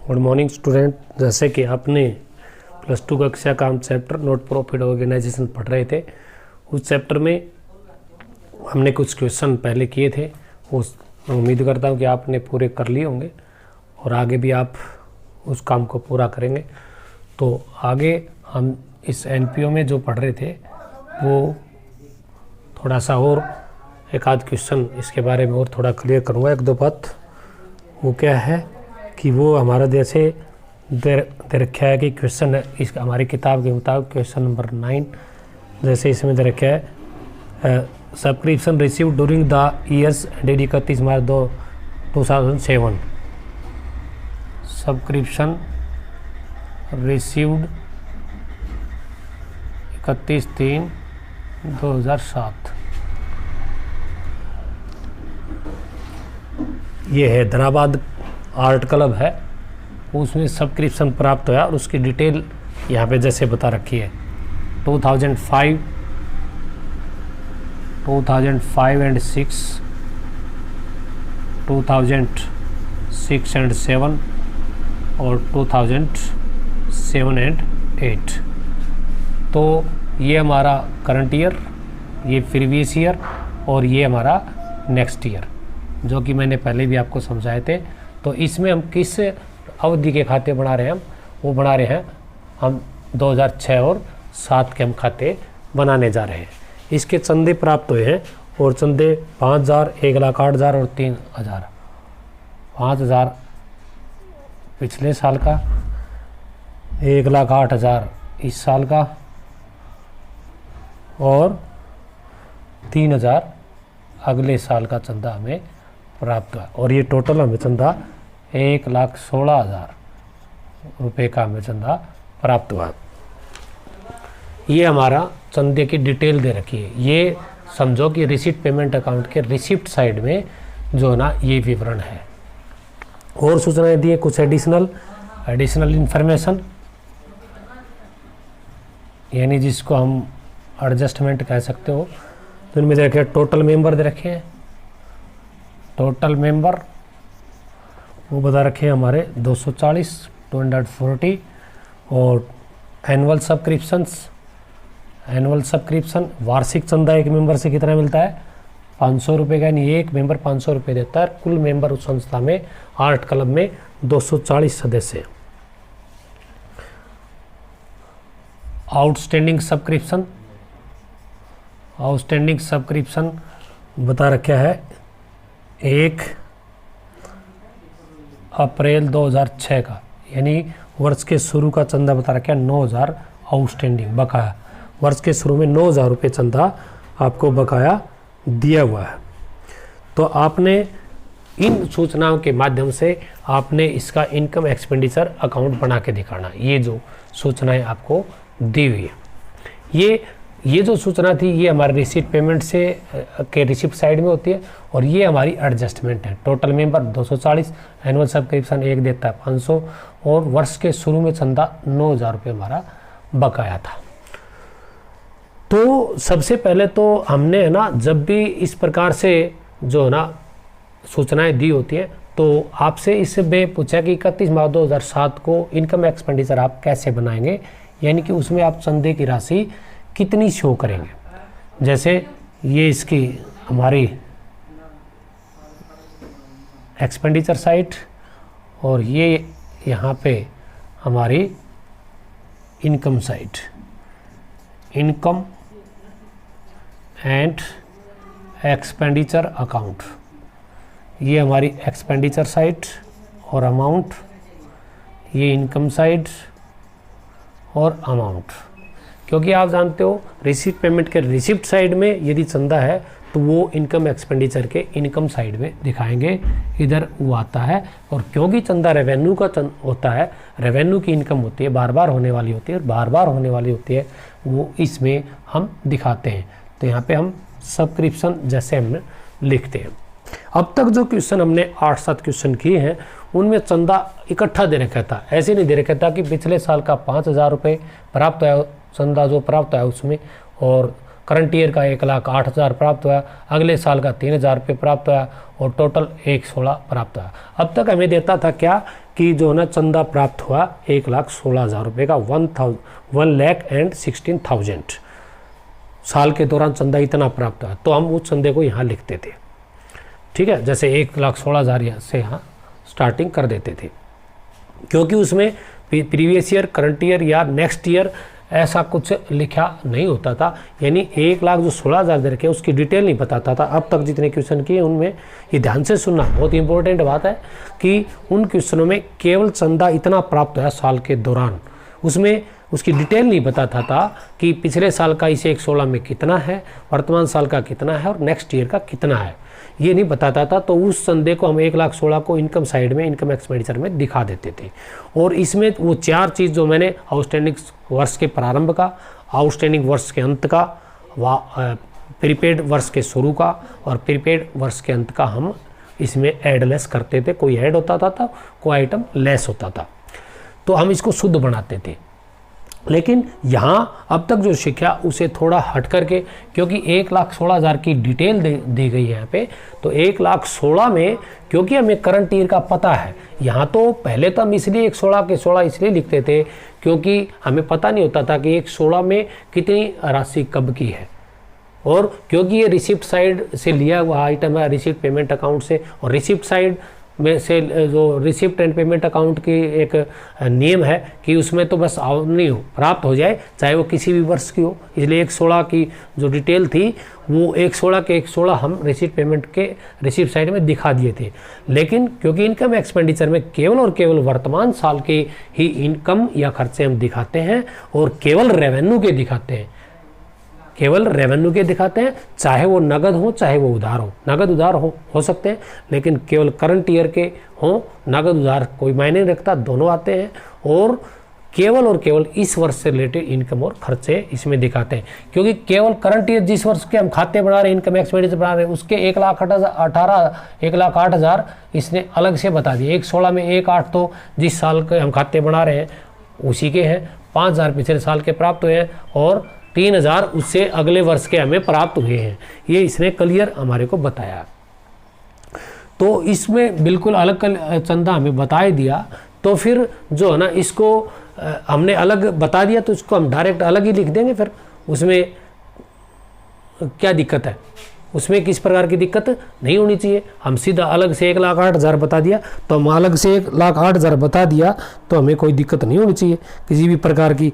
Good morning student. जैसे कि आपने प्लस टू कक्षा का हम चैप्टर नॉट प्रॉफिट ऑर्गेनाइजेशन पढ़ रहे थे, उस चैप्टर में हमने कुछ क्वेश्चन पहले किए थे। उस उम्मीद करता हूँ कि आपने पूरे कर लिए होंगे और आगे भी आप उस काम को पूरा करेंगे। तो आगे हम इस एनपीओ में जो पढ़ रहे थे वो थोड़ा सा और एक आध क्वेश्चन इसके बारे में और थोड़ा क्लियर करूँगा। एक दो बात वो क्या है कि वो हमारा जैसे दे रखा है कि क्वेश्चन है इस हमारी किताब के मुताबिक क्वेश्चन नंबर 9, जैसे इसमें दे रखा है subscription receive during the years date 31 March 2007। Subscription received 31/3/2007। ये हैदराबाद आर्ट क्लब है, उसमें सब्सक्रिप्शन प्राप्त हुआ और उसकी डिटेल यहाँ पे जैसे बता रखी है। 2005 एंड 6, 2006 एंड 7 और 2007 एंड 8। तो ये हमारा करंट ईयर, ये प्रीवियस ईयर और ये हमारा नेक्स्ट ईयर, जो कि मैंने पहले भी आपको समझाए थे। तो इसमें हम किस अवधि के खाते बना रहे हैं, वो बना रहे हैं हम 2006 और 7 के हम खाते बनाने जा रहे हैं। इसके चंदे प्राप्त हुए हैं और चंदे 5,000, 1,08,000 और 3,000। 5,000 पिछले साल का, 1,08,000 इस साल का और 3,000 अगले साल का चंदा हमें प्राप्त हुआ। और ये टोटल हमें चंदा 1,16,000 रुपये का हमें चंदा प्राप्त हुआ। ये हमारा चंदे की डिटेल दे रखी है। ये समझो कि रिसीट पेमेंट अकाउंट के रिसिप्ट साइड में जो ना ये विवरण है। और सूचनाएं दी है कुछ एडिशनल इंफॉर्मेशन, यानी जिसको हम एडजस्टमेंट कह सकते हो। तो इनमें दे रखे टोटल मेंबर दे रखे हैं। टोटल मेंबर वो बता रखे हैं हमारे 240 और एनुअल सब्सक्रिप्शन वार्षिक चंदा एक मेंबर से कितना मिलता है, 500 रुपये का, यानी एक मेंबर 500 रुपये देता है। कुल मेंबर उस संस्था में आर्ट क्लब में 240 सदस्य। आउटस्टैंडिंग सब्सक्रिप्शन बता रखा है 1 अप्रैल 2006 का, यानी वर्ष के शुरू का चंदा बता रखा है 9,000 आउटस्टैंडिंग बकाया। वर्ष के शुरू में 9,000 रुपये चंदा आपको बकाया दिया हुआ है। तो आपने इन सूचनाओं के माध्यम से आपने इसका इनकम एक्सपेंडिचर अकाउंट बना के दिखाना। ये जो सूचनाएं आपको दी हुई है, ये जो सूचना थी ये हमारे रिसीट पेमेंट से के रिसिप्ट साइड में होती है और ये हमारी एडजस्टमेंट है। टोटल मेंबर 240, एनुअल सब्सक्रिप्शन एक देता है 500 और वर्ष के शुरू में चंदा 9,000 रुपये हमारा बकाया था। तो सबसे पहले तो हमने है ना, जब भी इस प्रकार से जो है ना सूचनाएं दी होती हैं तो आपसे इससे पूछा कि 31 मार्च 2007 को इनकम एक्सपेंडिचर आप कैसे बनाएंगे, यानी कि उसमें आप चंदे की राशि कितनी शो करेंगे। जैसे ये इसकी हमारी एक्सपेंडिचर साइट और ये यहाँ पे हमारी income site, income and expenditure account. ये हमारी एक्सपेंडिचर साइट और अमाउंट, ये इनकम साइड और अमाउंट। क्योंकि आप जानते हो रिसीट पेमेंट के रिसिप्ट साइड में यदि चंदा है तो वो इनकम एक्सपेंडिचर के इनकम साइड में दिखाएंगे, इधर वो आता है। और क्योंकि चंदा रेवेन्यू का होता है, रेवेन्यू की इनकम होती है, बार बार होने वाली होती है और बार बार होने वाली होती है, वो इसमें हम दिखाते हैं। तो यहाँ पे हम सब्सक्रिप्शन जैसे हम लिखते हैं। अब तक जो क्वेश्चन हमने 8-7 क्वेश्चन किए हैं उनमें चंदा इकट्ठा दे रखा था। ऐसे नहीं दे रखा था कि पिछले साल का 5,000 रुपये प्राप्त हुआ, चंदा जो प्राप्त है उसमें और करंट ईयर का 1,08,000 प्राप्त हुआ, अगले साल का 3,000 रुपये प्राप्त हुआ और टोटल 1,16,000 प्राप्त हुआ। अब तक हमें देता था क्या कि जो ना चंदा प्राप्त हुआ 1,16,000 रुपये का, 1,16,000 साल के दौरान चंदा इतना प्राप्त हुआ, तो हम उस चंदे को यहाँ लिखते थे। ठीक है, जैसे 1,16,000 से यहाँ स्टार्टिंग कर देते थे, क्योंकि उसमें प्रीवियस ईयर, करंट ईयर या नेक्स्ट ईयर ऐसा कुछ लिखा नहीं होता था। यानी 1,16,000 दे रखे, उसकी डिटेल नहीं बताता था। अब तक जितने क्वेश्चन किए उनमें ये ध्यान से सुनना, बहुत इंपॉर्टेंट बात है कि उन क्वेश्चनों में केवल चंदा इतना प्राप्त हुआ साल के दौरान, उसमें उसकी डिटेल नहीं बताता था कि पिछले साल का इस 1,16 में कितना है, वर्तमान साल का कितना है और नेक्स्ट ईयर का कितना है, ये नहीं बताता था। तो उस चंदे को हम 1,16,000 को इनकम साइड में, इनकम एक्सपेंडिचर में दिखा देते थे। और इसमें वो 4 चीज़ जो मैंने, आउटस्टैंडिंग वर्ष के प्रारंभ का, आउटस्टैंडिंग वर्ष के अंत का, प्रीपेड वर्ष के शुरू का और प्रीपेड वर्ष के अंत का हम इसमें ऐड लेस करते थे। कोई ऐड होता था, कोई आइटम लेस होता था, तो हम इसको शुद्ध बनाते थे। लेकिन यहाँ अब तक जो सीखा उसे थोड़ा हट करके, क्योंकि 1,16,000 की डिटेल दी गई है यहाँ पे, तो 1,16,000 में क्योंकि हमें करंट ईयर का पता है, यहाँ तो पहले तो हम इसलिए 1,16 के 16 इसलिए लिखते थे क्योंकि हमें पता नहीं होता था कि 1,16 में कितनी राशि कब की है, और क्योंकि ये रिसिप्ट साइड से लिया हुआ आइटम है, रिसिप्ट पेमेंट अकाउंट से, और रिसिप्ट साइड में से जो रिसिप्ट एंड पेमेंट अकाउंट की एक नियम है कि उसमें तो बस आमदनी हो, प्राप्त हो जाए, चाहे वो किसी भी वर्ष की हो। इसलिए 1,16 की जो डिटेल थी वो 1,16 के 1,16 हम रिसिप्ट पेमेंट के रिसिप्ट साइड में दिखा दिए थे। लेकिन क्योंकि इनकम एक्सपेंडिचर में केवल और केवल वर्तमान साल के ही इनकम या खर्चे हम दिखाते हैं और केवल रेवेन्यू के दिखाते हैं, केवल रेवेन्यू के दिखाते हैं, चाहे वो नगद हो चाहे वो उधार हो। नगद उधार हो सकते हैं, लेकिन केवल करंट ईयर के हों, नगद उधार कोई मायने नहीं रखता, दोनों आते हैं। और केवल इस वर्ष से रिलेटेड इनकम और खर्चे इसमें दिखाते हैं, क्योंकि केवल करंट ईयर जिस वर्ष के हम खाते बना रहे हैं, इनकम एक्सपेंडिचर बना रहे हैं, उसके 1,08,000 इसने अलग से बता दिए। 1,16 में 1,08 तो जिस साल के हम खाते बना रहे हैं उसी के हैं, 5,000 पिछले साल के प्राप्त हुए हैं और 3,000 उससे अगले वर्ष के हमें प्राप्त हुए हैं। ये इसने क्लियर हमारे को बताया। तो इसमें बिल्कुल अलग चंदा हमें बता ही दिया, तो फिर जो है ना इसको हमने अलग बता दिया, तो इसको हम डायरेक्ट अलग ही लिख देंगे। फिर उसमें क्या दिक्कत है, उसमें किस प्रकार की दिक्कत नहीं होनी चाहिए। हम सीधा अलग से 1,08,000 बता दिया, तो हम अलग से 1,08,000 बता दिया तो हमें कोई दिक्कत नहीं होनी चाहिए किसी भी प्रकार की,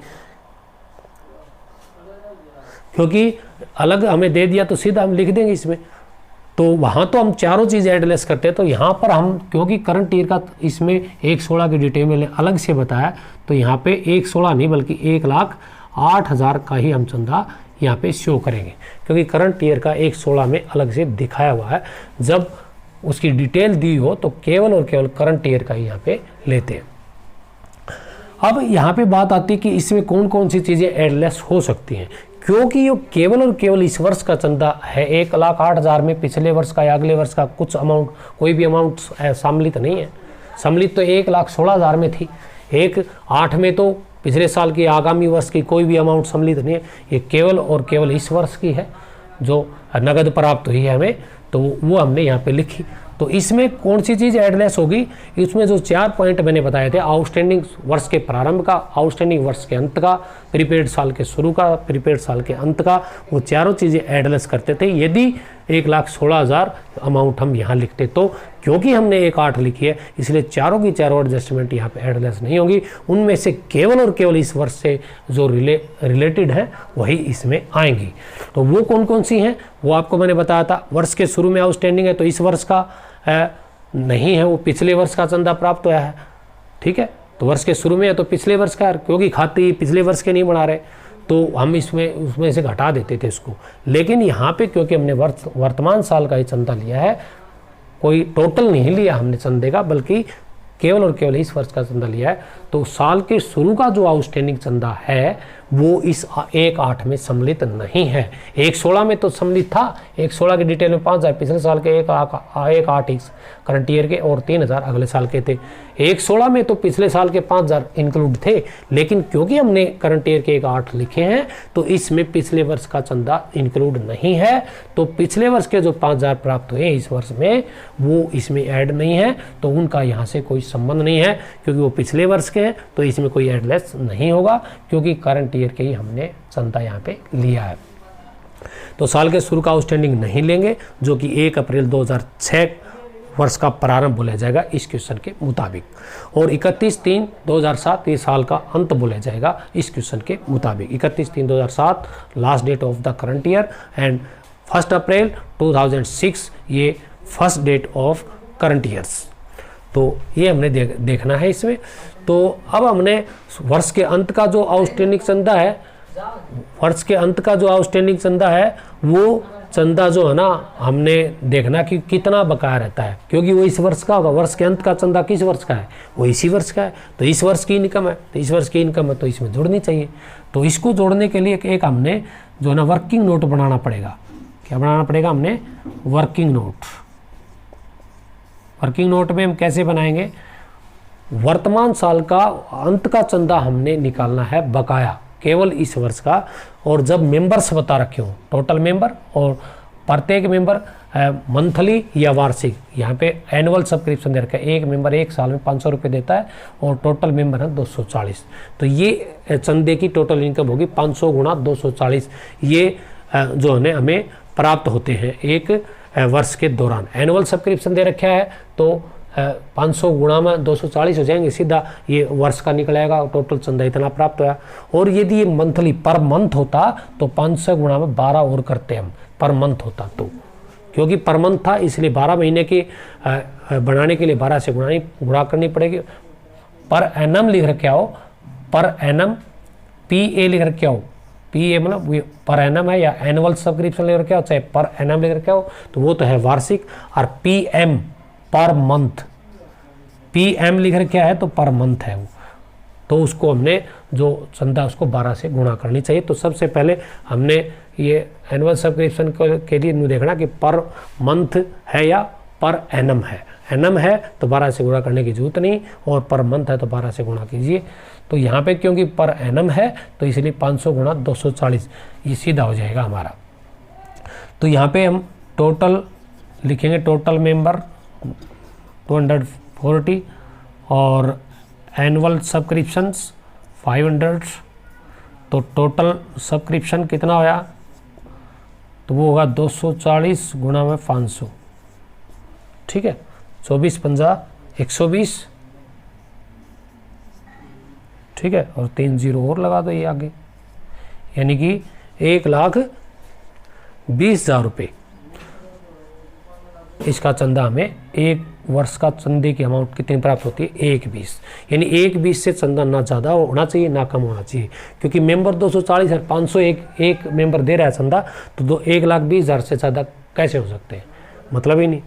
क्योंकि अलग हमें दे दिया तो सीधा हम लिख देंगे इसमें। तो वहाँ तो हम चारों चीज़ एडलेस करते हैं, तो यहाँ पर हम क्योंकि करंट ईयर का इसमें 1,16 की डिटेल में अलग से बताया, तो यहाँ पे 1,16 नहीं बल्कि 1,08,000 का ही हम चंदा यहाँ पे शो करेंगे, क्योंकि करंट ईयर का 1,16 में अलग से दिखाया हुआ है। जब उसकी डिटेल दी हो तो केवल और केवल करंट ईयर का ही यहाँ पे लेते हैं। अब यहाँ पे बात आती है कि इसमें कौन कौन सी चीज़ें एडलेस हो सकती हैं, क्योंकि ये केवल और केवल इस वर्ष का चंदा है। 1,08,000 में पिछले वर्ष का या अगले वर्ष का कुछ अमाउंट, कोई भी अमाउंट सम्मिलित नहीं है। सम्मिलित तो 1,16,000 में थी, 1,08 में तो पिछले साल की आगामी वर्ष की कोई भी अमाउंट सम्मिलित नहीं है। ये केवल और केवल इस वर्ष की है जो नगद प्राप्त हुई है हमें, तो वो हमने यहाँ पे लिखी। तो इसमें कौन सी चीज़ एडलेस होगी, इसमें जो 4 पॉइंट मैंने बताए थे, आउटस्टैंडिंग वर्ष के प्रारंभ का, आउटस्टैंडिंग वर्ष के अंत का, प्रीपेड साल के शुरू का, प्रीपेड साल के अंत का, वो चारों चीज़ें एडलेस करते थे। यदि 1,16,000 अमाउंट हम यहाँ लिखते, तो क्योंकि हमने 1,08 लिखी है इसलिए चारों की चारों एडजस्टमेंट यहाँ पे एडलेस नहीं होगी। उनमें से केवल और केवल इस वर्ष से जो रिलेटेड है वही इसमें आएंगी। तो वो कौन कौन सी हैं वो आपको मैंने बताया था। वर्ष के शुरू में आउटस्टैंडिंग है तो इस वर्ष का नहीं है, वो पिछले वर्ष का चंदा प्राप्त हुआ है। ठीक है, तो वर्ष के शुरू में है तो पिछले वर्ष का, क्योंकि खाते पिछले वर्ष के नहीं बना रहे तो हम उसमें से घटा देते थे इसको। लेकिन यहाँ पे क्योंकि हमने वर्तमान साल का ही चंदा लिया है, कोई टोटल नहीं लिया हमने चंदे का, बल्कि केवल और केवल इस वर्ष का चंदा लिया है, तो साल के शुरू का जो आउटस्टैंडिंग चंदा है वो इस 1/8 में सम्मिलित नहीं है। 1/16 में तो सम्मिलित था, 1/16 की डिटेल में 5,000 पिछले साल के 1/8 करंट ईयर के और 3,000 अगले साल के थे। 1/16 में तो पिछले साल के 5,000 इंक्लूड थे, लेकिन क्योंकि हमने करंट ईयर के 1/8 लिखे हैं तो इसमें पिछले वर्ष का चंदा इंक्लूड नहीं है। तो पिछले वर्ष के जो 5,000 प्राप्त हुए इस वर्ष में वो इसमें ऐड नहीं है, तो उनका यहाँ से कोई संबंध नहीं है क्योंकि वो पिछले वर्ष के हैं, तो इसमें कोई एडलेस नहीं होगा क्योंकि करंट ईयर के ही हमने चंदा यहाँ पे लिया है। तो साल के शुरू का आउटस्टैंडिंग नहीं लेंगे, जो कि 1 अप्रैल 2006 वर्ष का प्रारंभ बोला जाएगा इस क्वेश्चन के मुताबिक, और 31/3/2007 ये साल का अंत बोला जाएगा इस क्वेश्चन के मुताबिक। 31/3/2007 last date of the current year end 1 April 2006 ये first date of current years. तो ये हमने देखना है इसमें। तो अब हमने वर्ष के अंत का जो आउटस्टैंडिंग चंदा है, वर्ष के अंत का जो आउटस्टैंडिंग चंदा है वो चंदा जो है ना हमने देखना कि कितना बकाया रहता है, क्योंकि वो इस वर्ष का होगा। वर्ष के अंत का चंदा किस वर्ष का है? वो इसी वर्ष का है। तो इस वर्ष की इनकम है, तो इस वर्ष की इनकम है तो इसमें जोड़नी चाहिए। तो इसको जोड़ने के लिए एक हमने जो है ना वर्किंग नोट बनाना पड़ेगा। क्या बनाना पड़ेगा? हमने वर्किंग नोट। वर्किंग नोट में हम कैसे बनाएंगे? वर्तमान साल का अंत का चंदा हमने निकालना है बकाया केवल इस वर्ष का, और जब मेंबर्स बता रखे हो टोटल मेंबर, और प्रत्येक मेंबर मंथली या वार्षिक, यहाँ पे एनुअल सब्सक्रिप्शन दे रखा है। एक मेंबर एक साल में 500 रुपये देता है और टोटल मेंबर है 240। तो ये चंदे की टोटल इनकम होगी 500 गुणा 240। ये जो है हमें प्राप्त होते हैं एक वर्ष के दौरान। एनुअल सब्सक्रिप्शन दे रखा है तो 500 गुणा में 240 हो जाएंगे, सीधा ये वर्ष का निकल आएगा, टोटल चंदा इतना प्राप्त होया। और यदि ये मंथली पर मंथ होता तो 500 गुणा में 12 और करते हम, पर मंथ होता तो, क्योंकि पर मंथ था इसलिए 12 महीने के बनाने के लिए 12 से गुणा करनी पड़ेगी। पर एनम लिख रखे हो, पर एनम PA लिख रखे हो, PA मतलब पर एनम है, या एनुअल सब्सक्रिप्शन लिख रखे हो चाहे पर एनम लिख रखे हो, तो वो तो है वार्षिक। और PM पर मंथ, PM लिख रखा है तो पर मंथ है वो, तो उसको हमने जो चंदा उसको 12 से गुणा करनी चाहिए। तो सबसे पहले हमने ये एनुअल सब्सक्रिप्शन के लिए देखना कि पर मंथ है या पर एनम है। एनम है तो 12 से गुणा करने की जरूरत नहीं, और पर मंथ है तो 12 से गुणा कीजिए। तो यहाँ पे क्योंकि पर एनम है तो इसलिए 500 गुणा 240 ये सीधा हो जाएगा हमारा। तो यहाँ पे हम टोटल लिखेंगे, टोटल मेंबर 240 और एनुअल सब्सक्रिप्शंस 500। तो टोटल सब्सक्रिप्शन कितना होया? तो वो होगा 240 गुणा में 500, ठीक है। 24 पंजा 120, ठीक है, और 3 जीरो और लगा दो ये आगे, यानी कि 1,20,000 रुपये इसका चंदा हमें एक वर्ष का चंदे की अमाउंट कितनी प्राप्त होती है? 1,20। यानी 1,20 से चंदा ना ज़्यादा होना चाहिए ना कम होना चाहिए, क्योंकि मेंबर 240 है, 500 एक मेंबर दे रहा है चंदा, तो 1,20,000 से ज़्यादा कैसे हो सकते हैं? मतलब ही नहीं।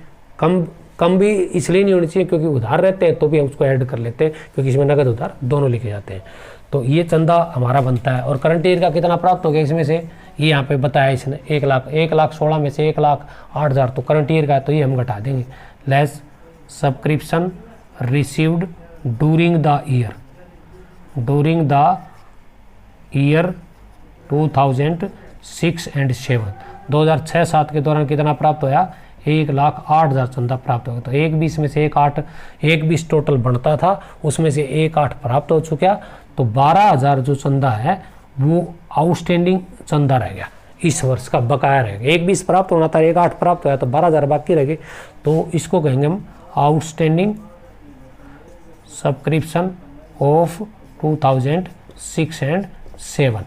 कम भी इसलिए नहीं होनी चाहिए क्योंकि उधार रहते हैं तो भी उसको ऐड कर लेते हैं, क्योंकि इसमें नगद उधार दोनों लिखे जाते हैं। तो ये चंदा हमारा बनता है। और करंट ईयर का कितना प्राप्त हो गया इसमें से, ये यहाँ पे बताया इसने 1,16 में से 1,08,000 तो करंट ईयर का है, तो ये हम घटा देंगे। Less subscription received during the year 2006 and 7, 2006-7 के दौरान कितना प्राप्त होया? 1,08,000 चंदा प्राप्त हो गया। तो 1,20 में से 1,20 टोटल बनता था, उसमें से 1,08 प्राप्त हो चुका, तो 12,000 जो चंदा है वो आउटस्टैंडिंग चंदा रह गया, इस वर्ष का बकाया रह गया। 1,20 प्राप्त होना था, 1,08 प्राप्त होया, तो 12,000 बाकी रह गए। तो इसको कहेंगे हम आउटस्टैंडिंग सब्सक्रिप्शन ऑफ 2006 एंड 7।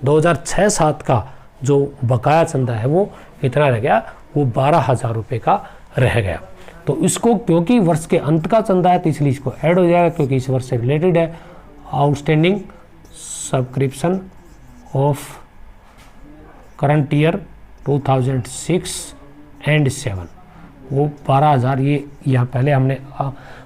2006-7 का जो बकाया चंदा है वो कितना रह गया? वो 12,000 रुपये का रह गया। तो इसको क्योंकि वर्ष के अंत का चंदा है तो इसलिए इसको ऐड हो जाएगा, क्योंकि इस वर्ष से रिलेटेड है। Outstanding subscription of current year 2006 and 7 वो 12,000। ये यहाँ पहले हमने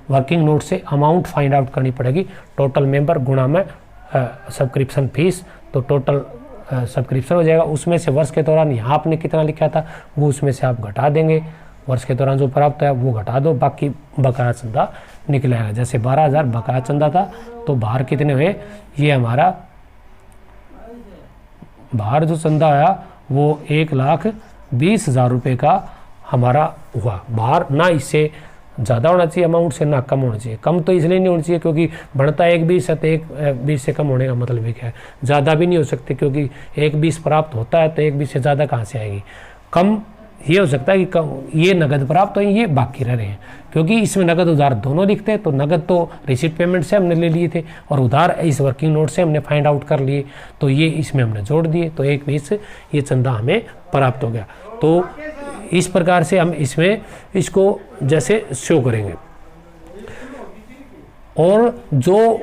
वर्किंग नोट से अमाउंट फाइंड आउट करनी पड़ेगी, टोटल मेंबर गुणा में सब्सक्रिप्शन फीस, तो टोटल सब्सक्रिप्शन हो जाएगा। उसमें से वर्ष के दौरान यहाँ आपने कितना लिखा था वो उसमें से आप घटा देंगे, वर्ष के दौरान जो प्राप्त है वो घटा दो, बाकी बकाया चंदा निकल आएगा। जैसे 12,000 बकाया चंदा था तो बाहर कितने हुए, ये हमारा बाहर जो चंदा आया वो 1,20,000 रुपये का हमारा हुआ बाहर। ना इससे ज़्यादा होना चाहिए अमाउंट से, ना कम होना चाहिए। कम तो इसलिए नहीं होना चाहिए क्योंकि बढ़ता 1,20 है तो 1,20 से कम होने का मतलब भी क्या है, ज़्यादा भी नहीं हो सकते क्योंकि 1,20 प्राप्त होता है तो 1,20 से ज़्यादा कहाँ से आएगी। कम ये हो सकता है कि कम ये नगद प्राप्त हो, ये बाकी रह रहे हैं क्योंकि इसमें नगद उधार दोनों दिखते हैं। तो नगद तो रिसीट पेमेंट से हमने ले लिए थे और उधार इस वर्किंग नोट से हमने फाइंड आउट कर लिए, तो ये इसमें हमने जोड़ दिए, तो 1,20 ये चंदा हमें प्राप्त हो गया। तो इस प्रकार से हम इसमें इसको जैसे शो करेंगे। और जो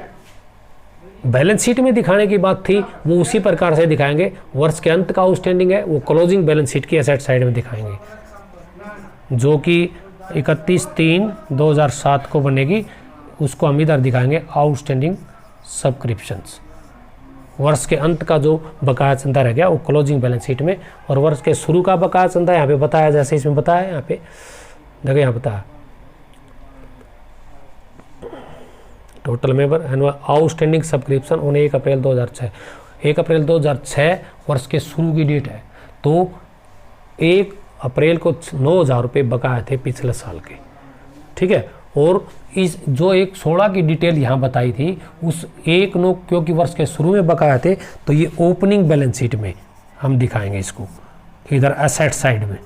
बैलेंस शीट में दिखाने की बात थी वो उसी प्रकार से दिखाएंगे। वर्ष के अंत का आउटस्टैंडिंग है वो क्लोजिंग बैलेंस शीट की एसेट साइड में दिखाएंगे, जो कि 31/3/2007 को बनेगी। उसको हम इधर दिखाएंगे आउटस्टैंडिंग सब्सक्रिप्शंस। वर्ष के अंत का जो बकाया चंदा रह गया वो क्लोजिंग बैलेंस शीट में, और वर्ष के शुरू का बकाया चंदा यहाँ पे बताया, जैसे इसमें बताया, यहाँ पे देखो यहाँ बताया total member annual outstanding subscription on 1 April 2006। 1 April 2006 वर्ष के शुरू की डेट है, तो 1 अप्रैल को 9,000 रुपये बकाया थे पिछले साल के, ठीक है। और इस जो 1/16 की डिटेल यहाँ बताई थी उस 1/9 क्योंकि वर्ष के शुरू में बकाया थे तो ये ओपनिंग बैलेंस शीट में हम दिखाएंगे इसको, इधर एसेट साइड में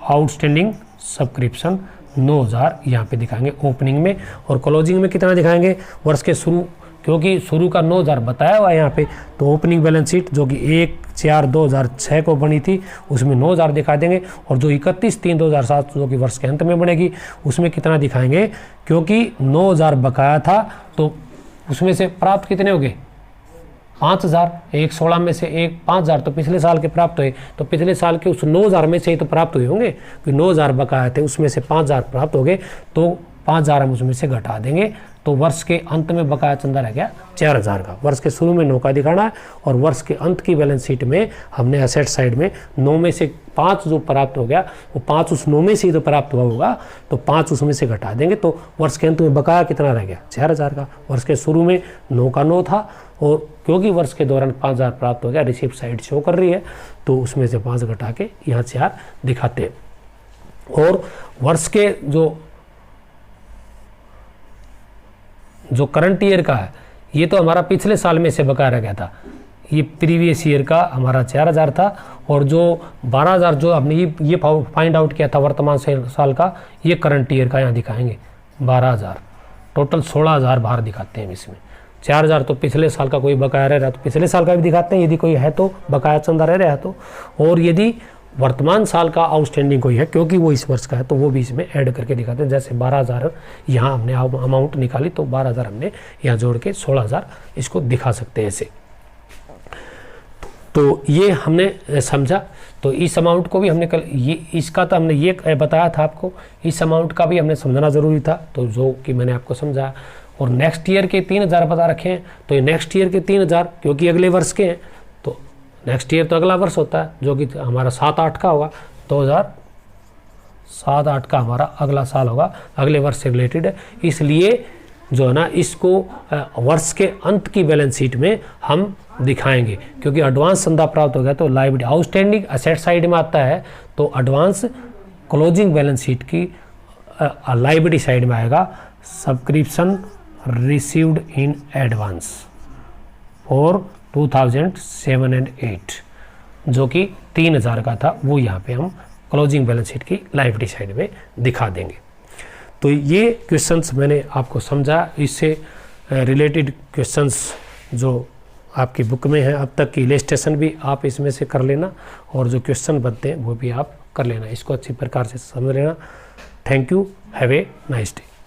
आउटस्टैंडिंग सब्सक्रिप्शन 9,000 यहाँ पे दिखाएंगे ओपनिंग में, और क्लोजिंग में कितना दिखाएंगे वर्ष के शुरू, क्योंकि शुरू का 9,000 बताया हुआ है यहाँ पे, तो ओपनिंग बैलेंस शीट जो कि 1/4/2006 को बनी थी उसमें 9,000 दिखा देंगे, और जो 31/3/2007 जो कि वर्ष के अंत में बनेगी उसमें कितना दिखाएंगे, क्योंकि 9,000 बकाया था तो उसमें से प्राप्त कितने हो गए 5,000। 1/16 में से 5,000 तो पिछले साल के प्राप्त हुए, तो पिछले साल के उस 9,000 में से ही तो प्राप्त हुए होंगे, कि 9,000 बकाया थे उसमें से 5,000 प्राप्त हो गए, तो 5,000 हम उसमें से घटा देंगे, तो वर्ष के अंत में बकाया चंदा रह गया 4,000 का। वर्ष के शुरू में 9 का दिखाना है, और वर्ष के अंत की बैलेंस शीट में हमने एसेट साइड में 9 में से 5 जो प्राप्त हो गया वो 5 उस 9 में से ही तो प्राप्त हुआ होगा, तो 5 उसमें से घटा देंगे, तो वर्ष के अंत में बकाया कितना रह गया 4,000 का। वर्ष के शुरू में 9 का 9 था, और क्योंकि वर्ष के दौरान 5,000 प्राप्त हो गया, रिसिप्ट साइड शो कर रही है, तो उसमें से 5 घटा के यहाँ 4 दिखाते हैं। और वर्ष के जो करंट ईयर का है ये तो हमारा पिछले साल में से बकाया रह गया था, ये प्रीवियस ईयर का हमारा 4,000 था, और जो 12,000 जो हमने ये फाइंड आउट किया था वर्तमान साल का, ये करंट ईयर का यहाँ दिखाएंगे 12,000। टोटल 16,000 बाहर दिखाते हैं इसमें। 4,000 तो पिछले साल का कोई बकाया रह रहा है तो पिछले साल का भी दिखाते हैं यदि कोई है तो बकाया चंदा रह रहा है तो, और यदि वर्तमान साल का आउटस्टैंडिंग कोई है क्योंकि वो इस वर्ष का है तो वो भी इसमें ऐड करके दिखाते हैं। जैसे 12,000 यहाँ हमने अमाउंट निकाली तो 12,000 हमने यहाँ जोड़ के 16,000 इसको दिखा सकते हैं ऐसे। तो ये हमने समझा, तो इस अमाउंट को भी हमने कल ये इसका तो हमने ये बताया था आपको, इस अमाउंट का भी हमने समझना ज़रूरी था, तो जो कि मैंने आपको समझाया। और नेक्स्ट ईयर के 3,000 बता रखे हैं, तो ये नेक्स्ट ईयर के 3,000 क्योंकि अगले वर्ष के हैं, तो नेक्स्ट ईयर तो अगला वर्ष होता है जो कि हमारा 7-8 का होगा, 2007-8 का हमारा अगला साल होगा, अगले वर्ष से रिलेटेड है, इसलिए जो है ना इसको वर्ष के अंत की बैलेंस शीट में हम दिखाएंगे। क्योंकि एडवांस चंदा प्राप्त हो गया तो लायबिलिटी आउटस्टैंडिंग एसेट साइड में आता है, तो एडवांस क्लोजिंग बैलेंस शीट की लायबिलिटी साइड में आएगा subscription received in advance for 2007 and 8 जो कि 3,000 का था, वो यहाँ पे हम क्लोजिंग बैलेंस शीट की लायबिलिटी साइड में दिखा देंगे। तो ये क्वेश्चंस मैंने आपको समझा, इससे रिलेटेड क्वेश्चंस जो आपकी बुक में है अब तक की इलस्ट्रेशन भी आप इसमें से कर लेना, और जो क्वेश्चन बनते हैं वो भी आप कर लेना, इसको अच्छी प्रकार से समझ लेना। Thank you, have a nice day.